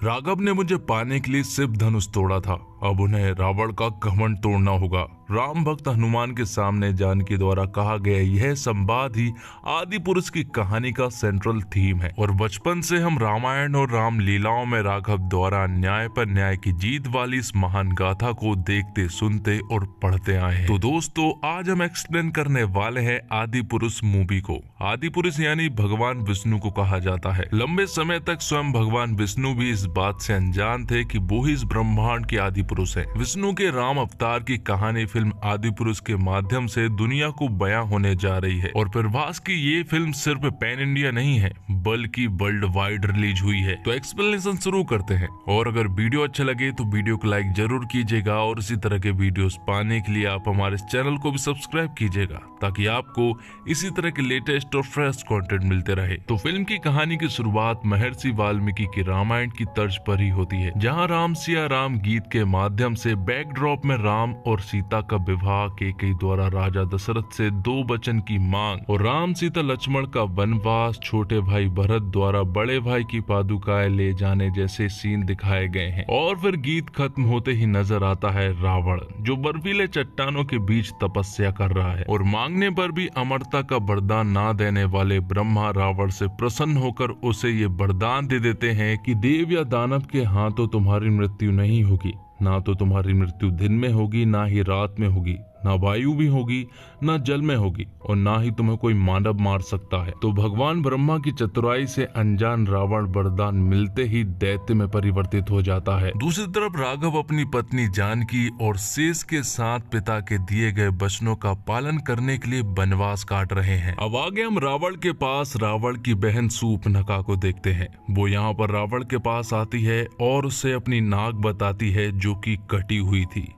राघव ने मुझे पाने के लिए सिर्फ धनुष तोड़ा था, अब उन्हें रावण का घमंड तोड़ना होगा। राम भक्त हनुमान के सामने जानकी द्वारा कहा गया यह संवाद ही आदि पुरुष की कहानी का सेंट्रल थीम है और बचपन से हम रामायण और राम लीलाओं में राघव द्वारा न्याय पर न्याय की जीत वाली इस महान गाथा को देखते, सुनते और पढ़ते आए हैं। तो दोस्तों, आज हम एक्सप्लेन करने वाले हैं आदि पुरुष मूवी को। आदि पुरुष यानी भगवान विष्णु को कहा जाता है। लंबे समय तक स्वयं भगवान विष्णु भी इस बात से अनजान थे कि वो ही इस ब्रह्मांड के आदि पुरुष है। विष्णु के राम अवतार की कहानी फिल्म आदि पुरुष के माध्यम से दुनिया को बयां होने जा रही है और प्रभास की ये फिल्म सिर्फ पैन इंडिया नहीं है बल्कि वर्ल्ड वाइड रिलीज हुई है। तो एक्सप्लेनेशन शुरू करते हैं और अगर वीडियो अच्छा लगे तो वीडियो को लाइक जरूर कीजिएगा और इसी तरह के वीडियोस पाने के लिए आप हमारे चैनल को भी सब्सक्राइब कीजिएगा ताकि आपको इसी तरह के लेटेस्ट और फ्रेश कंटेंट मिलते रहे। तो फिल्म की कहानी की शुरुआत महर्षि वाल्मीकि की रामायण की तर्ज पर ही होती है, जहाँ राम सिया राम गीत के माध्यम से बैकड्रॉप में राम और सीता का विवाह कैकेयी द्वारा राजा दशरथ से 2 वचन की मांग और राम सीता लक्ष्मण का वनवास, छोटे भाई भरत द्वारा बड़े भाई की पादुकाएं ले जाने जैसे सीन दिखाए गए हैं। और फिर गीत खत्म होते ही नजर आता है रावण, जो बर्फीले चट्टानों के बीच तपस्या कर रहा है और मांगने पर भी अमरता का वरदान ना देने वाले ब्रह्मा रावण से प्रसन्न होकर उसे ये वरदान दे देते हैं कि देव या दानव के हाथों तुम्हारी मृत्यु नहीं होगी, ना तो तुम्हारी मृत्यु दिन में होगी, ना ही रात में होगी, ना वायु भी होगी, ना जल में होगी और ना ही तुम्हें कोई मानव मार सकता है। तो भगवान ब्रह्मा की चतुराई से अनजान रावण वरदान मिलते ही दैत्य में परिवर्तित हो जाता है। दूसरी तरफ राघव अपनी पत्नी जानकी और शेष के साथ पिता के दिए गए वचनों का पालन करने के लिए वनवास काट रहे हैं। अब आगे हम रावण के पास रावण की बहन शूर्पणखा को देखते हैं। वो यहाँ पर रावण के पास आती है और उसे अपनी नाक बताती है जो कि कटी हुई थी।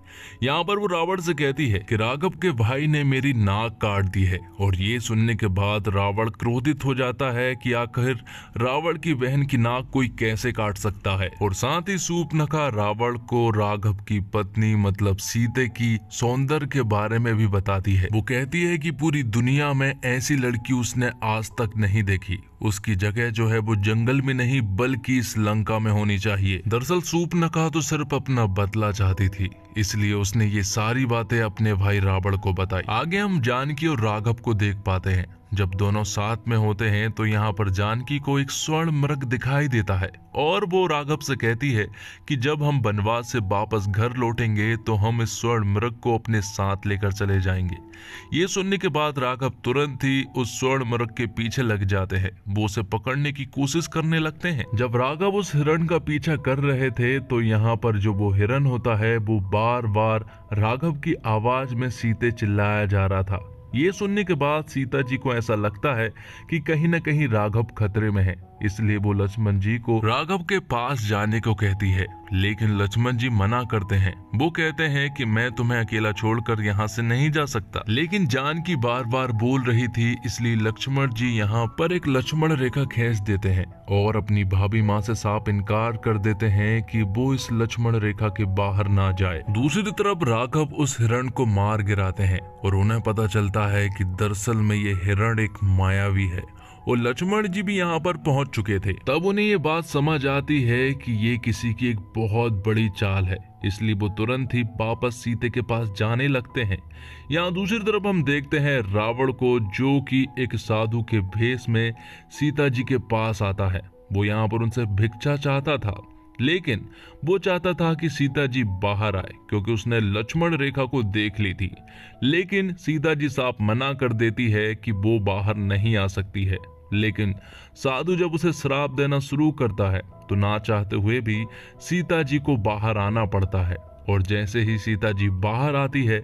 यहाँ पर वो रावण से कहती है कि राघव के भाई ने मेरी नाक काट दी है और ये सुनने के बाद रावण क्रोधित हो जाता है कि आखिर रावण की बहन की नाक कोई कैसे काट सकता है। और साथ ही शूर्पणखा रावण को राघव की पत्नी मतलब सीते की सौंदर्य के बारे में भी बताती है। वो कहती है कि पूरी दुनिया में ऐसी लड़की उसने आज तक नहीं देखी, उसकी जगह जो है वो जंगल में नहीं बल्कि इस लंका में होनी चाहिए। दरअसल शूर्पणखा तो सिर्फ अपना बदला चाहती थी, इसलिए उसने ये सारी बातें अपने भाई रावण को बताई। आगे हम जानकी और राघव को देख पाते हैं। जब दोनों साथ में होते हैं तो यहाँ पर जानकी को एक स्वर्ण मृग दिखाई देता है और वो राघव से कहती है कि जब हम वनवास से वापस घर लौटेंगे तो हम इस स्वर्ण मृग को अपने साथ लेकर चले जाएंगे। ये सुनने के बाद राघव तुरंत ही उस स्वर्ण मृग के पीछे लग जाते हैं। वो उसे पकड़ने की कोशिश करने लगते हैं। जब राघव उस हिरण का पीछा कर रहे थे तो यहाँ पर जो वो हिरण होता है वो बार बार राघव की आवाज में सीते चिल्लाया जा रहा था। ये सुनने के बाद सीता जी को ऐसा लगता है कि कहीं न कहीं राघव खतरे में है, इसलिए वो लक्ष्मण जी को राघव के पास जाने को कहती है, लेकिन लक्ष्मण जी मना करते हैं। वो कहते हैं कि मैं तुम्हें अकेला छोड़कर यहाँ से नहीं जा सकता, लेकिन जानकी बार बार बोल रही थी, इसलिए लक्ष्मण जी यहाँ पर एक लक्ष्मण रेखा खींच देते हैं और अपनी भाभी माँ से साफ इनकार कर देते हैं कि वो इस लक्ष्मण रेखा के बाहर ना जाए। दूसरी तरफ राघव उस हिरण को मार गिराते हैं और उन्हें पता चलता है कि दरअसल में ये हिरण एक मायावी है और लक्ष्मण जी भी यहाँ पर पहुंच चुके थे। तब उन्हें ये बात समझ आती है कि ये किसी की एक बहुत बड़ी चाल है, इसलिए वो तुरंत ही वापस सीते के पास जाने लगते हैं। यहाँ दूसरी तरफ हम देखते हैं रावण को, जो कि एक साधु के भेष में सीता जी के पास आता है। वो यहाँ पर उनसे भिक्षा चाहता था, लेकिन वो चाहता था कि सीता जी बाहर आए क्योंकि उसने लक्ष्मण रेखा को देख ली थी, लेकिन सीता जी साफ मना कर देती है कि वो बाहर नहीं आ सकती है। लेकिन साधु जब उसे श्राप देना शुरू करता है तो ना चाहते हुए भी सीता जी को बाहर आना पड़ता है और जैसे ही सीता जी बाहर आती है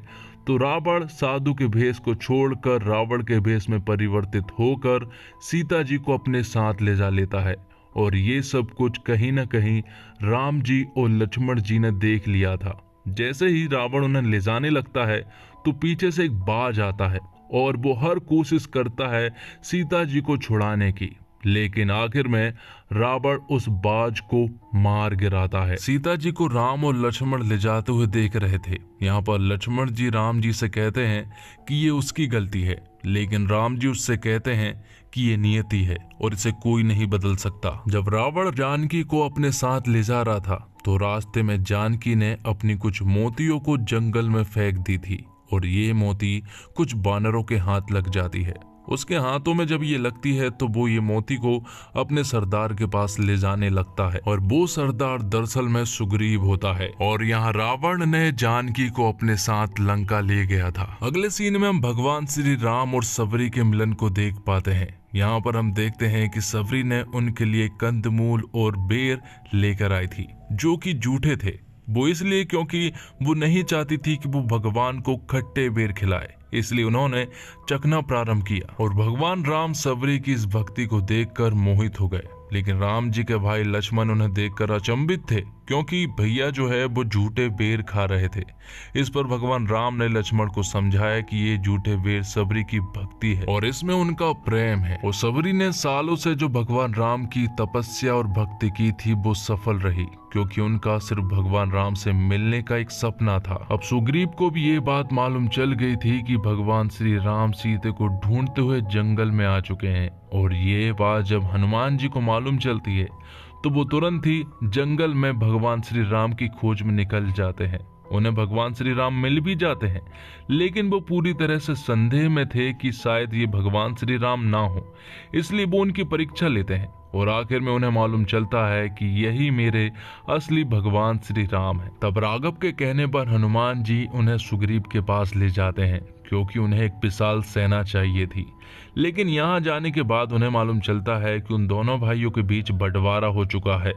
तो रावण साधु के भेष को छोड़कर रावण के भेष में परिवर्तित होकर सीता जी को अपने साथ ले जा लेता है। और ये सब कुछ कहीं न कहीं राम जी और लक्ष्मण जी ने देख लिया था। जैसे ही रावण उन्हें ले जाने लगता है तो पीछे से एक बाज आता है और वो हर कोशिश करता है सीता जी को छुड़ाने की, लेकिन आखिर में रावण उस बाज को मार गिराता है। सीता जी को राम और लक्ष्मण ले जाते हुए देख रहे थे। यहाँ पर लक्ष्मण जी राम जी से कहते हैं कि ये उसकी गलती है, लेकिन राम जी उससे कहते हैं कि ये नियति है और इसे कोई नहीं बदल सकता। जब रावण जानकी को अपने साथ ले जा रहा था तो रास्ते में जानकी ने अपनी कुछ मोतियों को जंगल में फेंक दी थी और ये मोती कुछ बानरों के हाथ लग जाती है। उसके हाथों में जब ये लगती है तो वो ये मोती को अपने सरदार के पास ले जाने लगता है और वो सरदार दरअसल में सुग्रीव होता है। और यहाँ रावण ने जानकी को अपने साथ लंका ले गया था। अगले सीन में हम भगवान श्री राम और सबरी के मिलन को देख पाते हैं। यहाँ पर हम देखते हैं कि सबरी ने उनके लिए कंदमूल और बेर लेकर आई थी जो कि झूठे थे। वो इसलिए क्योंकि वो नहीं चाहती थी कि वो भगवान को खट्टे बेर खिलाए, इसलिए उन्होंने चखना प्रारंभ किया और भगवान राम सबरी की इस भक्ति को देखकर मोहित हो गए। लेकिन राम जी के भाई लक्ष्मण उन्हें देखकर अचंभित थे क्योंकि भैया जो है वो झूठे बेर खा रहे थे। इस पर भगवान राम ने लक्ष्मण को समझाया कि ये झूठे बेर सबरी की भक्ति है और इसमें उनका प्रेम है। और सबरी ने सालों से जो भगवान राम की तपस्या और भक्ति की थी वो सफल रही क्योंकि उनका सिर्फ भगवान राम से मिलने का एक सपना था। अब सुग्रीव को भी ये बात मालूम चल गई थी कि भगवान श्री राम सीते को ढूंढते हुए जंगल में आ चुके हैं और ये बात जब हनुमान जी को मालूम चलती है तो वो तुरंत ही जंगल में भगवान श्री राम की खोज में निकल जाते हैं। उन्हें भगवान श्री राम मिल भी जाते हैं लेकिन वो पूरी तरह से संदेह में थे कि शायद ये भगवान श्री राम ना हो, इसलिए वो उनकी परीक्षा लेते हैं और आखिर में उन्हें मालूम चलता है कि यही मेरे असली भगवान श्री राम है। तब राघव के कहने पर हनुमान जी उन्हें सुग्रीव के पास ले जाते हैं क्योंकि उन्हें एक विशाल सेना चाहिए थी। लेकिन यहाँ जाने के बाद उन्हें मालूम चलता है कि उन दोनों भाइयों के बीच बंटवारा हो चुका है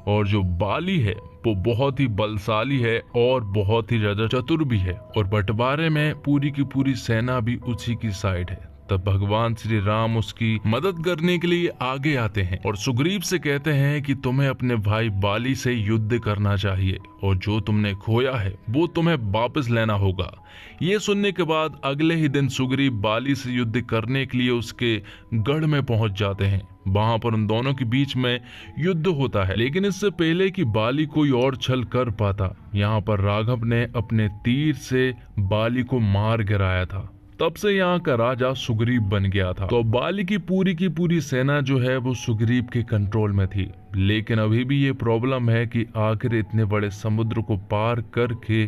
और जो बाली है वो बहुत ही बलशाली है और बहुत ही ज्यादा चतुर भी है और बंटवारे में पूरी की पूरी सेना भी उसी की साइड है। तब भगवान श्री राम उसकी मदद करने के लिए आगे आते हैं और सुग्रीव से कहते हैं कि तुम्हें अपने भाई बाली से युद्ध करना चाहिए और जो तुमने खोया है वो तुम्हें वापस लेना होगा। ये सुनने के बाद अगले ही दिन सुग्रीव बाली से युद्ध करने के लिए उसके गढ़ में पहुंच जाते हैं। वहां पर उन दोनों के बीच में युद्ध होता है लेकिन इससे पहले कि बाली कोई और छल कर पाता, यहाँ पर राघव ने अपने तीर से बाली को मार गिराया था। तब से यहाँ का राजा सुग्रीव बन गया था। तो बाली की पूरी सेना जो है वो सुग्रीव के कंट्रोल में थी। लेकिन अभी भी ये प्रॉब्लम है कि आखिर इतने बड़े समुद्र को पार करके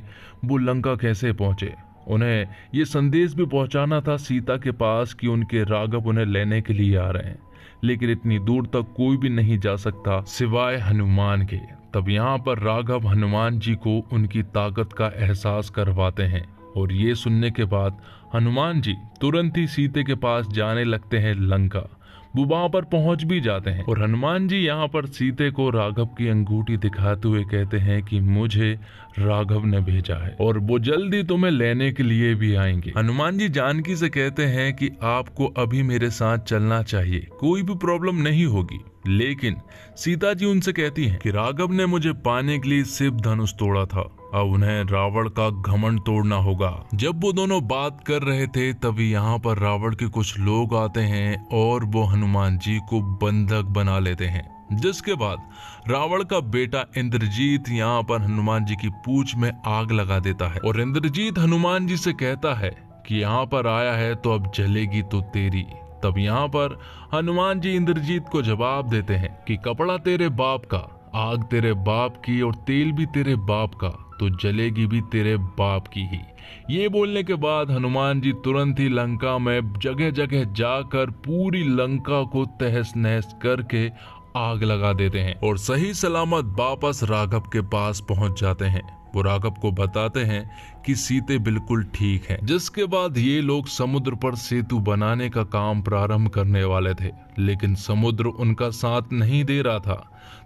वो लंका कैसे पहुंचे। उन्हें ये संदेश भी पहुंचाना था सीता के पास कि उनके राघव उन्हें लेने के लिए आ रहे हैं, लेकिन इतनी दूर तक कोई भी नहीं जा सकता सिवाय हनुमान के। तब यहाँ पर राघव हनुमान जी को उनकी ताकत का एहसास करवाते हैं और ये सुनने के बाद हनुमान जी तुरंत ही सीते के पास जाने लगते हैं लंका। वो वहां पर पहुंच भी जाते हैं और हनुमान जी यहाँ पर सीते को राघव की अंगूठी दिखाते हुए कहते हैं कि मुझे राघव ने भेजा है और वो जल्दी तुम्हें लेने के लिए भी आएंगे। हनुमान जी जानकी से कहते हैं कि आपको अभी मेरे साथ चलना चाहिए, कोई भी प्रॉब्लम नहीं होगी। लेकिन सीता जी उनसे कहती हैं कि राघव ने मुझे पाने के लिए शिव धनुष तोड़ा था, अब उन्हें रावण का घमंड तोड़ना होगा। जब वो दोनों बात कर रहे थे तभी यहाँ पर रावण के कुछ लोग आते हैं और वो हनुमान जी को बंधक बना लेते हैं, जिसके बाद रावण का बेटा इंद्रजीत यहाँ पर हनुमान जी की पूंछ में आग लगा देता है और इंद्रजीत हनुमान जी से कहता है कि यहाँ पर आया है तो अब जलेगी तो तेरी। तब यहाँ पर हनुमान जी इंद्रजीत को जवाब देते हैं कि कपड़ा तेरे बाप का, आग तेरे बाप की और तेल भी तेरे बाप का, तो जलेगी भी तेरे बाप की ही। ये बोलने के बाद हनुमान जी तुरंत ही लंका में जगह जगह जाकर पूरी लंका को तहस नहस करके आग लगा देते हैं और सही सलामत वापस राघव के पास पहुंच जाते हैं। वो राघव को बताते हैं कि सीते बिल्कुल ठीक है। जिसके बाद ये लोग समुद्र पर सेतु बनाने का काम प्रारंभ करने वाले थे, लेकिन समुद्र उनका साथ नहीं दे रहा था।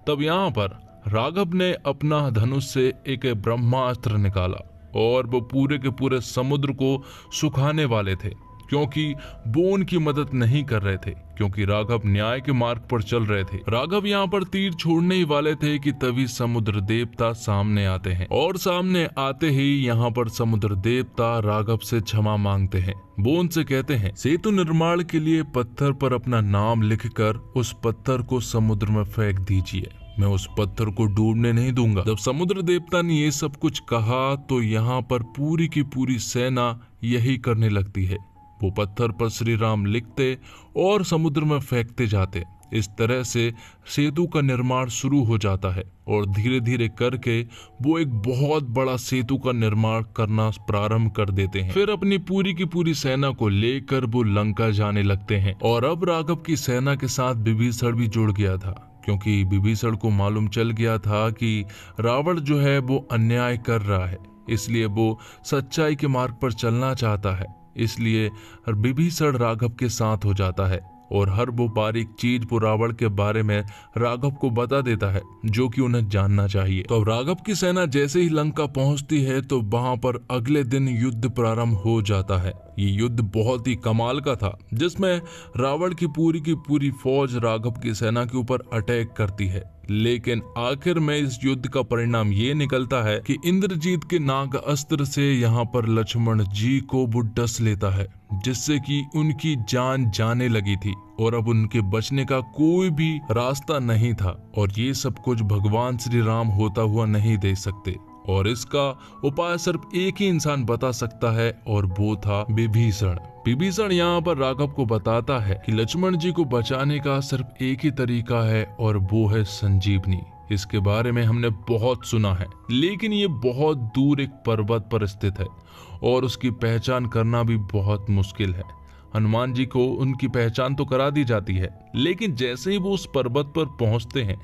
तब यहाँ पर राघव ने अपना धनुष से एक ब्रह्मास्त्र निकाला और वो पूरे के पूरे समुद्र को सुखाने वाले थे, क्योंकि वो उनकी मदद नहीं कर रहे थे, क्योंकि राघव न्याय के मार्ग पर चल रहे थे। राघव यहाँ पर तीर छोड़ने ही वाले थे कि तभी समुद्र देवता सामने आते हैं और सामने आते ही यहाँ पर समुद्र देवता राघव से क्षमा मांगते हैं। वो उनसे कहते हैं सेतु निर्माण के लिए पत्थर पर अपना नाम लिखकर उस पत्थर को समुद्र में फेंक दीजिए, मैं उस पत्थर को डूबने नहीं दूंगा। जब समुद्र देवता ने ये सब कुछ कहा तो यहाँ पर पूरी की पूरी सेना यही करने लगती है। वो पत्थर पर श्री राम लिखते और समुद्र में फेंकते जाते। इस तरह से सेतु का निर्माण शुरू हो जाता है और धीरे धीरे करके वो एक बहुत बड़ा सेतु का निर्माण करना प्रारंभ कर देते हैं। फिर अपनी पूरी की पूरी सेना को लेकर वो लंका जाने लगते हैं। और अब राघव की सेना के साथ विभीषण भी जुड़ गया था, क्योंकि विभीषण को मालूम चल गया था कि रावण जो है वो अन्याय कर रहा है, इसलिए वो सच्चाई के मार्ग पर चलना चाहता है। इसलिए विभीषण राघव के साथ हो जाता है और हर वो बारीक चीज वो रावण के बारे में राघव को बता देता है जो कि उन्हें जानना चाहिए। तो राघव की सेना जैसे ही लंका पहुंचती है तो वहां पर अगले दिन युद्ध प्रारंभ हो जाता है। ये युद्ध बहुत ही कमाल का था, जिसमें रावण की पूरी फौज राघव की सेना के ऊपर अटैक करती है। लेकिन आखिर में इस युद्ध का परिणाम ये निकलता है कि इंद्रजीत के नाग अस्त्र से यहाँ पर लक्ष्मण जी को वो डस लेता है, जिससे कि उनकी जान जाने लगी थी और अब उनके बचने का कोई भी रास्ता नहीं था। और ये सब कुछ भगवान श्री राम होता हुआ नहीं देख सकते और इसका उपाय सिर्फ एक ही इंसान बता सकता है और वो था विभीषण। विभीषण यहाँ पर राघव को बताता है कि लक्ष्मण जी को बचाने का सिर्फ एक ही तरीका है और वो है संजीवनी। इसके बारे में हमने बहुत सुना है, लेकिन ये बहुत दूर एक पर्वत पर स्थित है और उसकी पहचान करना भी बहुत मुश्किल है। हनुमान जी को उनकी पहचान तो करा दी जाती है, लेकिन जैसे ही वो उस पर्वत पर पहुंचते हैं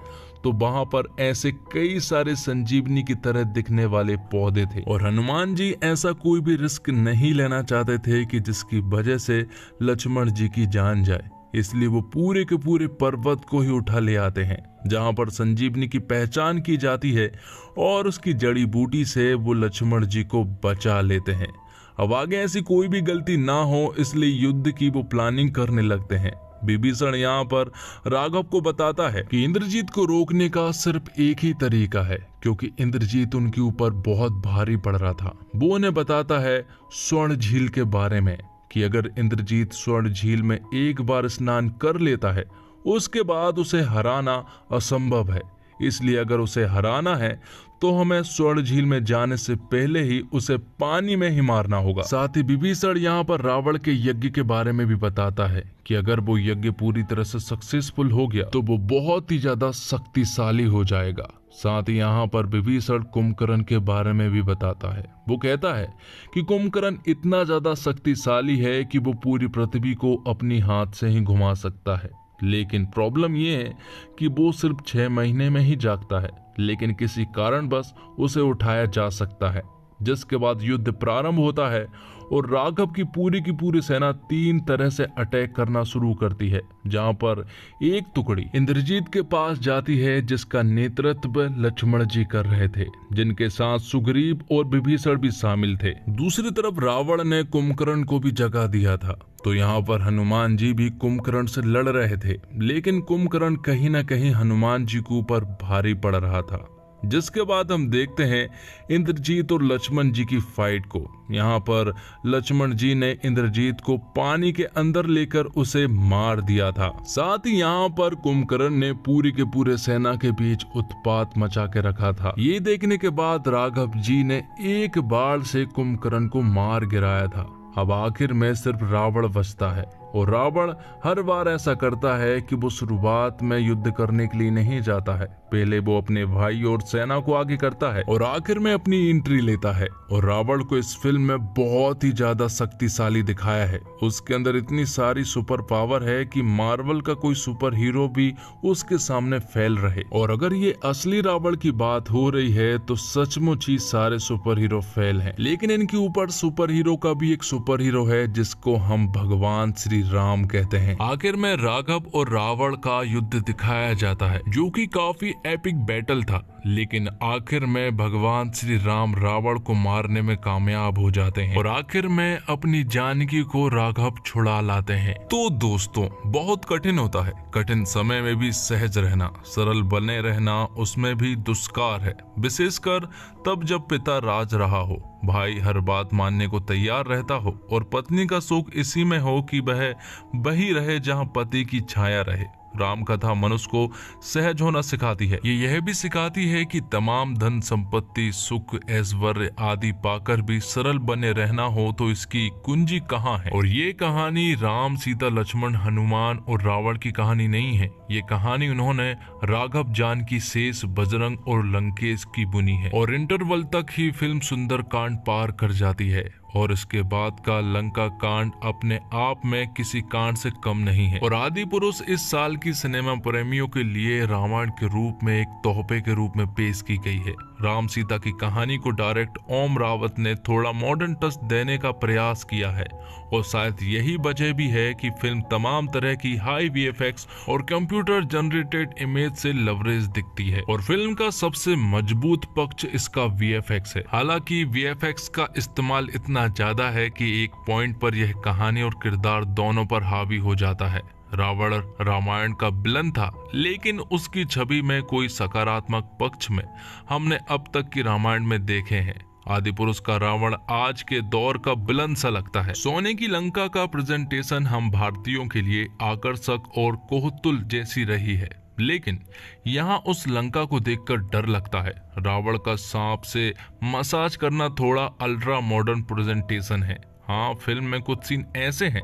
तो वहां पर ऐसे कई सारे संजीवनी की तरह दिखने वाले पौधे थे और हनुमान जी ऐसा कोई भी रिस्क नहीं लेना चाहते थे कि जिसकी वजह से लक्ष्मण जी की जान जाए। इसलिए वो पूरे के पूरे पर्वत को ही उठा ले आते हैं जहां पर संजीवनी की पहचान की जाती है और उसकी जड़ी बूटी से वो लक्ष्मण जी को बचा लेते हैं। अब आगे ऐसी कोई भी गलती ना हो, इसलिए युद्ध की वो प्लानिंग करने लगते हैं। विभीषण यहाँ पर राघव को बताता है कि इंद्रजीत को रोकने का सिर्फ एक ही तरीका है, क्योंकि इंद्रजीत उनके ऊपर बहुत भारी पड़ रहा था। वो उन्हें बताता है स्वर्ण झील के बारे में कि अगर इंद्रजीत स्वर्ण झील में एक बार स्नान कर लेता है उसके बाद उसे हराना असंभव है। इसलिए अगर उसे हराना है तो हमें स्वर्ण झील में जाने से पहले ही उसे पानी में ही मारना होगा। साथ ही विभीषण यहाँ पर रावण के यज्ञ के बारे में भी बताता है कि अगर वो यज्ञ पूरी तरह से सक्सेसफुल हो गया तो वो बहुत ही ज्यादा शक्तिशाली हो जाएगा। साथ ही यहाँ पर विभीषण कुंभकर्ण के बारे में भी बताता है। वो कहता है कि कुंभकर्ण इतना ज्यादा शक्तिशाली है कि वो पूरी पृथ्वी को अपनी हाथ से ही घुमा सकता है, लेकिन प्रॉब्लम ये है कि वो सिर्फ 6 महीने में ही जागता है, लेकिन किसी कारणवश उसे उठाया जा सकता है। जिसके बाद युद्ध प्रारंभ होता है और राघव की पूरी सेना 3 तरह से अटैक करना शुरू करती है, जहां पर एक टुकड़ी इंद्रजीत के पास जाती है जिसका नेतृत्व लक्ष्मण जी कर रहे थे, जिनके साथ सुग्रीव और विभीषण भी शामिल थे। दूसरी तरफ रावण ने कुंभकर्ण को भी जगा दिया था, तो यहाँ पर हनुमान जी भी कुंभकर्ण से लड़ रहे थे, लेकिन कुंभकर्ण कहीं ना कहीं हनुमान जी के ऊपर भारी पड़ रहा था। जिसके बाद हम देखते हैं इंद्रजीत और लक्ष्मण जी की फाइट को। यहाँ पर लक्ष्मण जी ने इंद्रजीत को पानी के अंदर लेकर उसे मार दिया था। साथ ही यहाँ पर कुंभकर्ण ने पूरी के पूरे सेना के बीच उत्पात मचा के रखा था। ये देखने के बाद राघव जी ने एक बाण से कुंभकर्ण को मार गिराया था। अब आखिर में सिर्फ रावण बचता है और रावण हर बार ऐसा करता है कि वो शुरुआत में युद्ध करने के लिए नहीं जाता है, पहले वो अपने भाई और सेना को आगे करता है और आखिर में अपनी एंट्री लेता है। और रावण को इस फिल्म में बहुत ही ज्यादा शक्तिशाली दिखाया है। उसके अंदर इतनी सारी सुपर पावर है कि मार्वल का कोई सुपर हीरो भी उसके सामने फेल रहे। और अगर ये असली रावण की बात हो रही है तो सचमुच ही सारे सुपर हीरो फेल हैं, लेकिन इनके ऊपर सुपर हीरो का भी एक सुपर हीरो है जिसको हम भगवान श्री राम कहते हैं। आखिर में राघव और रावण का युद्ध दिखाया जाता है, जो कि काफी एपिक बैटल था, लेकिन आखिर में भगवान श्री राम रावण को मारने में कामयाब हो जाते हैं और आखिर में अपनी जानकी को राघव छुड़ा लाते हैं। तो दोस्तों, बहुत कठिन होता है, कठिन समय में भी सहज रहना, सरल बने रहना उसमें भी दुष्कार है, विशेषकर तब जब पिता राज रहा हो, भाई हर बात मानने को तैयार रहता हो और पत्नी का सुख इसी में हो कि वह वही रहे जहां पति की छाया रहे। राम कथा मनुष्य को सहज होना सिखाती है। ये यह भी सिखाती है कि तमाम धन संपत्ति, सुख, ऐश्वर्य आदि पाकर भी सरल बने रहना हो तो इसकी कुंजी कहाँ है। और ये कहानी राम, सीता, लक्ष्मण, हनुमान और रावण की कहानी नहीं है। ये कहानी उन्होंने राघव, जानकी, शेष, बजरंग और लंकेश की बुनी है। और इंटरवल तक ही फिल्म सुंदर कांड पार कर जाती है और इसके बाद का लंका कांड अपने आप में किसी कांड से कम नहीं है। और आदि पुरुष इस साल की सिनेमा प्रेमियों के लिए रामायण के रूप में एक तोहफे के रूप में पेश की गई है। राम सीता की कहानी को डायरेक्ट ओम रावत ने थोड़ा मॉडर्न टच देने का प्रयास किया है और शायद यही वजह भी है कि फिल्म तमाम तरह की हाई वीएफएक्स और कंप्यूटर जनरेटेड इमेज से लवरेज दिखती है। और फिल्म का सबसे मजबूत पक्ष इसका वीएफएक्स है। हालांकि वीएफएक्स का इस्तेमाल इतना ज्यादा है कि एक पॉइंट पर यह कहानी और किरदार दोनों पर हावी हो जाता है। रावण रामायण का विलन था, लेकिन उसकी छवि में कोई सकारात्मक पक्ष में हमने अब तक की रामायण में देखे हैं। आदि पुरुष का रावण आज के दौर का विलन सा लगता है। सोने की लंका का प्रेजेंटेशन हम भारतीयों के लिए आकर्षक और कोहतुल जैसी रही है, लेकिन यहाँ उस लंका को देखकर डर लगता है। रावण का सांप से मसाज करना थोड़ा अल्ट्रा मॉडर्न प्रेजेंटेशन है। हाँ, फिल्म में कुछ सीन ऐसे हैं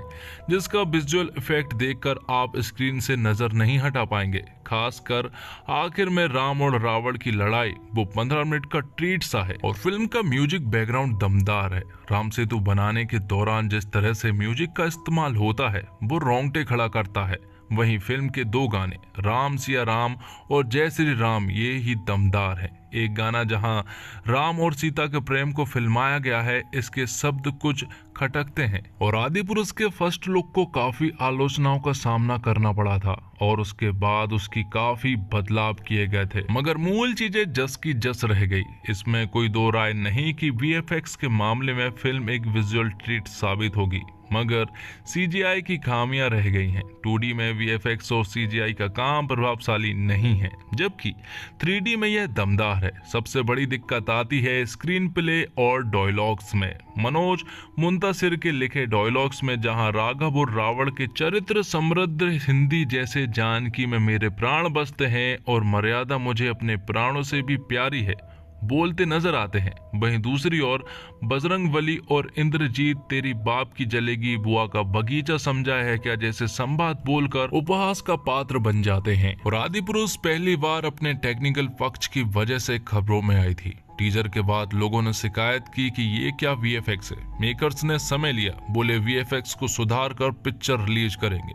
जिसका विजुअल इफेक्ट देखकर आप स्क्रीन से नजर नहीं हटा पाएंगे। खासकर आखिर में राम और रावण की लड़ाई, वो 15 मिनट का ट्रीट सा है। और फिल्म का म्यूजिक बैकग्राउंड दमदार है। राम सेतु बनाने के दौरान जिस तरह से म्यूजिक का इस्तेमाल होता है वो रोंगटे खड़ा करता है। वहीं फिल्म के 2 गाने राम सिया राम और जय श्री राम ये ही दमदार है। एक गाना जहां राम और सीता के प्रेम को फिल्माया गया है, इसके शब्द कुछ खटकते हैं। और आदि पुरुष के फर्स्ट लुक को काफी आलोचनाओं का सामना करना पड़ा था और उसके बाद उसकी काफी बदलाव किए गए थे, मगर मूल चीजें जस की जस रह गई। इसमें कोई दो राय नहीं कि वीएफएक्स के मामले में फिल्म एक विजुअल ट्रीट साबित होगी, मगर सीजीआई की खामियां रह गई हैं। 2D में वीएफएक्स और सीजीआई का काम प्रभावशाली नहीं है, जबकि 3D में यह दमदार है। सबसे बड़ी दिक्कत आती है स्क्रीन प्ले और डायलॉग्स में। मनोज मुंतासिर के लिखे डायलॉग्स में जहां राघव और रावण के चरित्र समृद्ध हिंदी जैसे जानकी में मेरे प्राण बसते हैं और मर्यादा मुझे अपने प्राणों से भी प्यारी है बोलते नजर आते हैं, वहीं दूसरी ओर बजरंगबली और इंद्रजीत तेरी बाप की जलेगी बुआ का बगीचा समझा है क्या जैसे संवाद बोलकर उपहास का पात्र बन जाते हैं। और आदि पुरुष पहली बार अपने टेक्निकल पक्ष की वजह से खबरों में आई थी। टीजर के बाद लोगों ने शिकायत की कि ये क्या वीएफएक्स है। मेकर्स ने समय लिया, बोले वीएफएक्स को सुधार कर पिक्चर रिलीज करेंगे।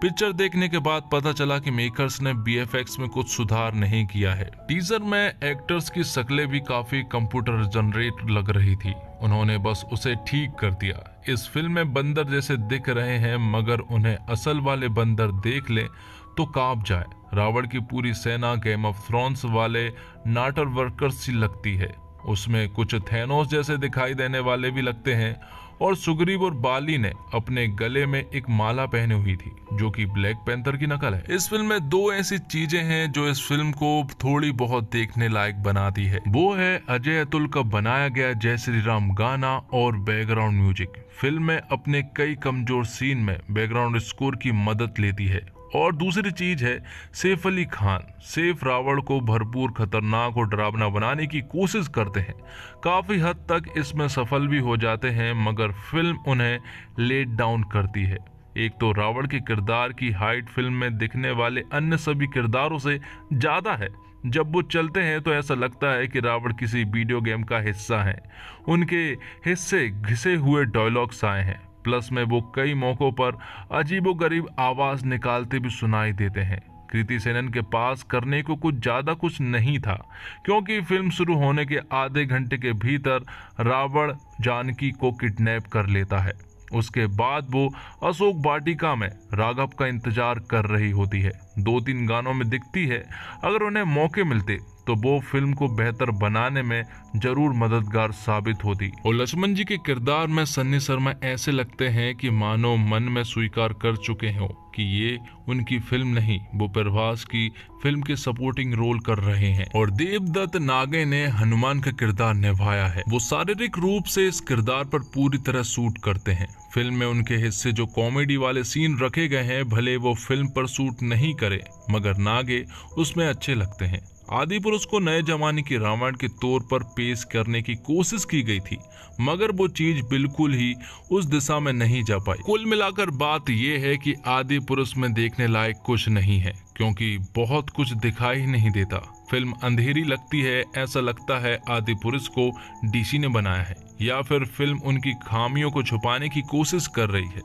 पिक्चर देखने के बाद पता चला कि मेकर्स ने वीएफएक्स में कुछ सुधार नहीं किया है। टीजर में एक्टर्स की शक्लें भी काफी कंप्यूटर जनरेट लग रही थी, उन्होंने बस उसे ठीक कर दिया। इस फिल्म में बंदर जैसे दिख रहे हैं, मगर उन्हें असल वाले बंदर देख ले तो कांप जाए। रावण की पूरी सेना गेम ऑफ थ्रोन्स वाले नाटर वर्कर्स सी लगती है। उसमें कुछ थैनोस जैसे दिखाई देने वाले भी लगते हैं। और सुग्रीव और बाली ने अपने गले में एक माला पहनी हुई थी जो कि ब्लैक पैंथर की नकल है। इस फिल्म में 2 ऐसी चीजें हैं जो इस फिल्म को थोड़ी बहुत देखने लायक बनाती है। वो है अजय अतुल का बनाया गया जय श्री राम गाना और बैकग्राउंड म्यूजिक। फिल्म में अपने कई कमजोर सीन में बैकग्राउंड स्कोर की मदद लेती है। और दूसरी चीज है सैफ अली खान। सैफ रावण को भरपूर खतरनाक और डरावना बनाने की कोशिश करते हैं, काफी हद तक इसमें सफल भी हो जाते हैं, मगर फिल्म उन्हें लेट डाउन करती है। एक तो रावण के किरदार की हाइट फिल्म में दिखने वाले अन्य सभी किरदारों से ज्यादा है। जब वो चलते हैं तो ऐसा लगता है कि रावण किसी वीडियो गेम का हिस्सा है। उनके हिस्से घिसे हुए डायलॉग्स आए हैं, प्लस में वो कई मौकों पर अजीबोगरीब आवाज निकालते भी सुनाई देते हैं। कृति सेनन के पास करने को कुछ नहीं था, क्योंकि फिल्म शुरू होने के आधे घंटे के भीतर रावण जानकी को किडनैप कर लेता है। उसके बाद वो अशोक वाटिका में राघव का इंतजार कर रही होती है। 2-3 गानों में दिखती है। अगर उन्हें मौके मिलते तो वो फिल्म को बेहतर बनाने में जरूर मददगार साबित होती। और लक्ष्मण जी के किरदार में सन्नी शर्मा ऐसे लगते हैं कि मानो मन में स्वीकार कर चुके हो कि ये उनकी फिल्म नहीं, वो प्रभास की फिल्म के सपोर्टिंग रोल कर रहे हैं। और देवदत्त नागे ने हनुमान का किरदार निभाया है। वो शारीरिक रूप से इस किरदार पर पूरी तरह सूट करते हैं। फिल्म में उनके हिस्से जो कॉमेडी वाले सीन रखे गए हैं, भले वो फिल्म पर सूट नहीं करे मगर नागे उसमें अच्छे लगते हैं। आदि पुरुष को नए जमाने की रामायण के तौर पर पेश करने की कोशिश की गई थी, मगर वो चीज बिल्कुल ही उस दिशा में नहीं जा पाई। कुल मिलाकर बात यह है कि आदि पुरुष में देखने लायक कुछ नहीं है, क्योंकि बहुत कुछ दिखाई ही नहीं देता। फिल्म अंधेरी लगती है, ऐसा लगता है आदि पुरुष को डीसी ने बनाया है या फिर फिल्म उनकी खामियों को छुपाने की कोशिश कर रही है।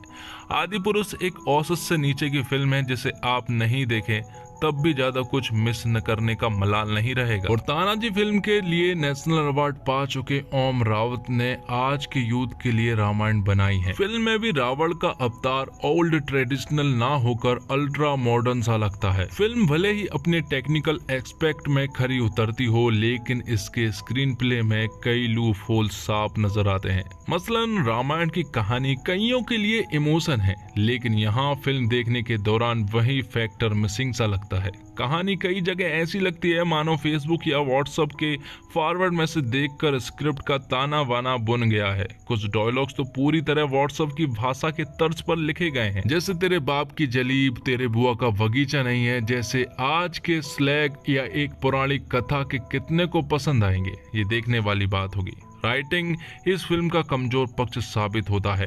आदि पुरुष एक औसत से नीचे की फिल्म है जिसे आप नहीं देखें तब भी ज्यादा कुछ मिस न करने का मलाल नहीं रहेगा। और तानाजी फिल्म के लिए नेशनल अवार्ड पा चुके ओम रावत ने आज के यूथ के लिए रामायण बनाई है। फिल्म में भी रावण का अवतार ओल्ड ट्रेडिशनल ना होकर अल्ट्रा मॉडर्न सा लगता है। फिल्म भले ही अपने टेक्निकल एक्सपेक्ट में खरी उतरती हो, लेकिन इसके स्क्रीन प्ले में कई लूप होल साफ नजर आते हैं। मसलन रामायण की कहानी कईयों के लिए इमोशन है, लेकिन यहाँ फिल्म देखने के दौरान वही फैक्टर मिसिंग सा लगता है। कहानी कई जगह ऐसी लगती है मानो फेसबुक या व्हाट्सएप के फॉरवर्ड मैसेज देखकर स्क्रिप्ट का ताना बाना बुन गया है। कुछ डायलॉग्स तो पूरी तरह व्हाट्सएप की भाषा के तर्ज पर लिखे गए हैं, जैसे तेरे बाप की जलीब तेरे बुआ का बगीचा नहीं है जैसे आज के स्लैग या एक पौराणिक कथा के कितने को पसंद आएंगे, ये देखने वाली बात होगी। राइटिंग इस फिल्म का कमजोर पक्ष साबित होता है।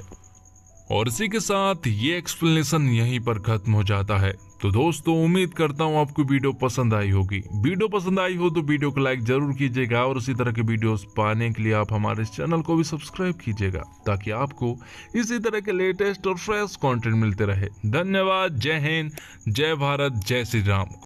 और इसी के साथ ये एक्सप्लेनेशन यहीं पर खत्म हो जाता है। तो दोस्तों, उम्मीद करता हूँ आपको वीडियो पसंद आई होगी। वीडियो पसंद आई हो तो वीडियो को लाइक जरूर कीजिएगा और इसी तरह के वीडियोस पाने के लिए आप हमारे इस चैनल को भी सब्सक्राइब कीजिएगा, ताकि आपको इसी तरह के लेटेस्ट और फ्रेश कंटेंट मिलते रहे। धन्यवाद। जय हिंद, जय भारत, जय श्री राम।